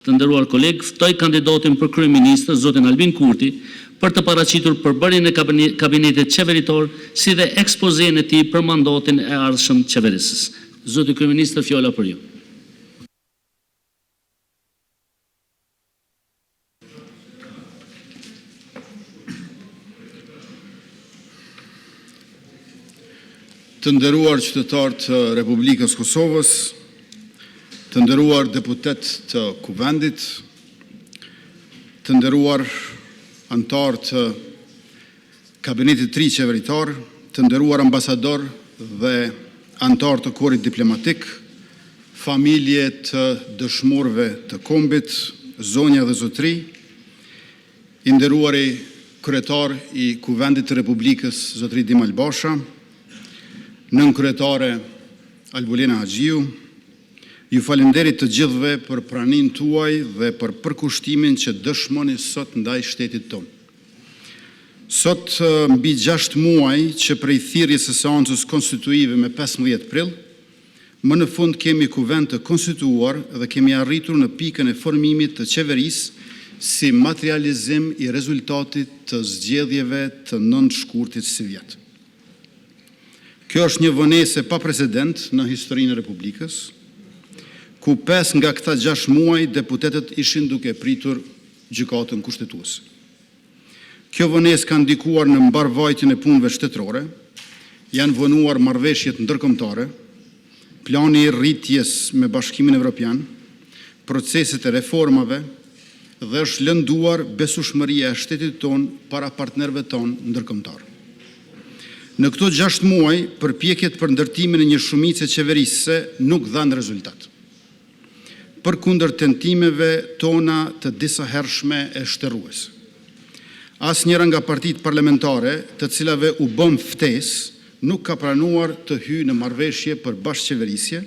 Të nderuar kolegë, ftoj kandidatin për kryeministër, zotin Albin Kurti, për të paraqitur përbërjen e kabinetit qeveritor, si dhe ekspozen e tij për mandatin e ardhshëm qeverisës. Zoti kryeministër, fjala për ju. Të nderuar qytetarë të Republikës Kosovës, të nderuar deputet të Kuvendit, të nderuar antar të kabinetit të ri qeveritar, të nderuar ambasador dhe antar të korit diplomatik, familje të dëshmorëve të kombit, zonja dhe zotëri, i nderuari kryetar i Kuvendit të Republikës, zotëri Dimal Basha, nën kryetare Albulena Haxhiu, ju falenderit të gjithëve për praninë tuaj dhe për përkushtimin që dëshmoni sot ndaj shtetit tonë. Sot mbi 6 muaj që prej thirrjes së seancës konstituive me 15 prill, më në fund kemi kuvend të konstituar dhe kemi arritur në pikën e formimit të qeverisë si materializim i rezultatit të zgjedhjeve të 9 shkurtit si vjet. Kjo është një vonesë pa precedent në historinë e Republikës, ku 5 nga këta 6 muaj deputetët ishin duke pritur gjykatën kushtetuese. Kjo vonesë ka ndikuar në mbarvajtjen e punëve shtetërore, janë vonuar marrëveshjet ndërkombëtare, plani i rritjes me Bashkimin Evropian, proceset e reformave dhe është lënduar besueshmëria e shtetit tonë para partnerëve tonë ndërkombëtar. Në këto 6 muaj, përpjekjet për ndërtimin e një shumice qeverisëse nuk dhanë rezultat. Përkundër tentimeve tona të disa hershme e shtërruese. Asnjëra nga partitë parlamentare, të cilave u bën ftesë, nuk ka pranuar të hyjë në marrëveshje për bashkëqeverisje,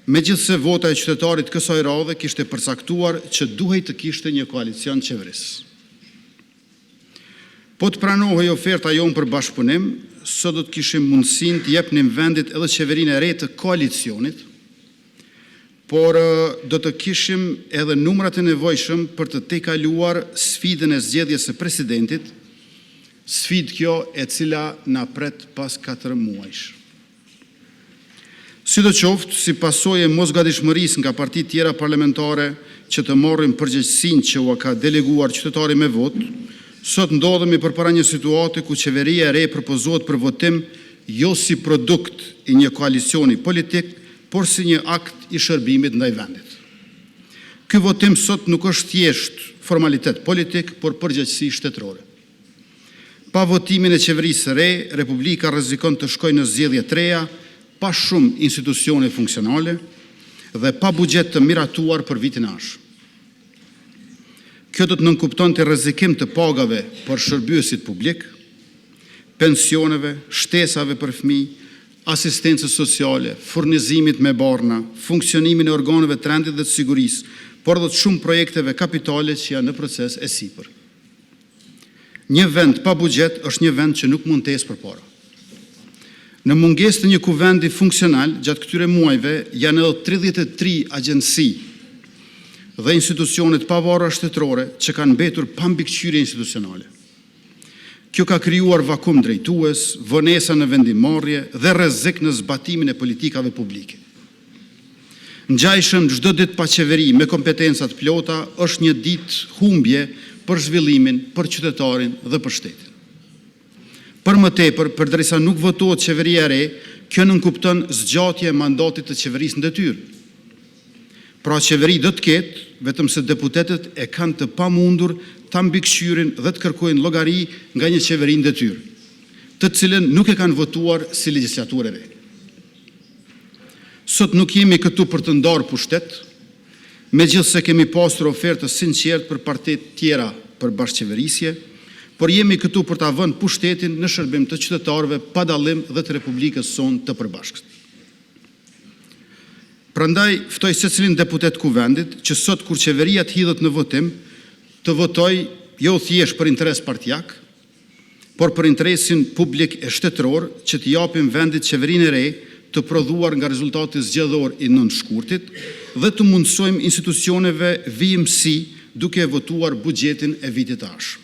megjithse vota e qytetarit kësaj radhe kishte përcaktuar që duhej të kishte një koalicion qeverisë. Po të pranohej oferta jonë për bashkëpunim, sot do të kishim mundësinë të jepnim vendit edhe qeverinë e re të koalicionit, por do të kishim edhe numrat e nevojshëm për të tejkaluar sfidën e zgjedhjes së presidentit, sfidë kjo e cila na pret pas 4 muajsh. Sidoqoftë, si pasojë e mosgatishmërisë nga partitë tjera parlamentare që të marrin përgjegjësinë që u ka deleguar qytetari me votë, sot ndodhemi përpara një situate ku qeveria e re propozohet për votim jo si produkt i një koalicioni politik, por si një akt i shërbimit ndaj vendit. Ky votim sot nuk është thjesht formalitet politik, por përgjegjësi shtetërore. Pa votimin e qeverisë së re, Republika rrezikon të shkojë në zgjedhje të reja, pa shumë institucione funksionale dhe pa buxhet të miratuar për vitin e ardhshëm. Kjo do të nënkuptonte rrezikim të pagave për shërbyesit publik, pensioneve, shtesave për fëmijë, asistencës sociale, furnizimit me barna, funksionimin e organeve të rendit dhe të sigurisë, por edhe të shumë projekteve kapitale që janë në proces e sipër. Një vend pa buxhet është një vend që nuk mund të ecë përpara. Në mungesë të një kuvendi funksional, gjatë këtyre muajve janë edhe 33 agjenci dhe institucionet pavarura shtetërore që kanë mbetur pa mbikëqyrje institucionale. Kjo ka krijuar vakum drejtues, vonesa në vendimarrje dhe rrezik në zbatimin e politikave publike. Ngjajshëm çdo ditë pa qeveri me kompetenca të plota është një ditë humbje për zhvillimin, për qytetarin dhe për shtetin. Për më tepër, përderisa nuk votohet qeveria e re, kjo nënkupton zgjatje e mandatit të qeverisë në detyrë. Pra qeveri do të ketë, vetëm se deputetët e kanë të pamundur ta mbikëqyrin dhe të kërkojnë llogari nga një qeveri në detyrë, të cilën nuk e kanë votuar si legjislaturë e re. Sot nuk jemi këtu për të ndarë pushtet, megjithse kemi pasur ofertë sinqertë për partitë tjera për bashkëqeverisje, por jemi këtu për ta vënë pushtetin në shërbim të qytetarëve pa dallim dhe të Republikës sonë të përbashkët. Prandaj ftoj secilin deputet kuvendit që sot kur qeveria të hidhet në votim, të votoj jo thjesht për interes partijak, por për interesin publik e shtetëror që të japim vendit qeverinë e re të prodhuar nga rezultati zgjedhor i nënshkurtit dhe të mundësojmë institucioneve vijimësi duke votuar buxhetin e vitit tash.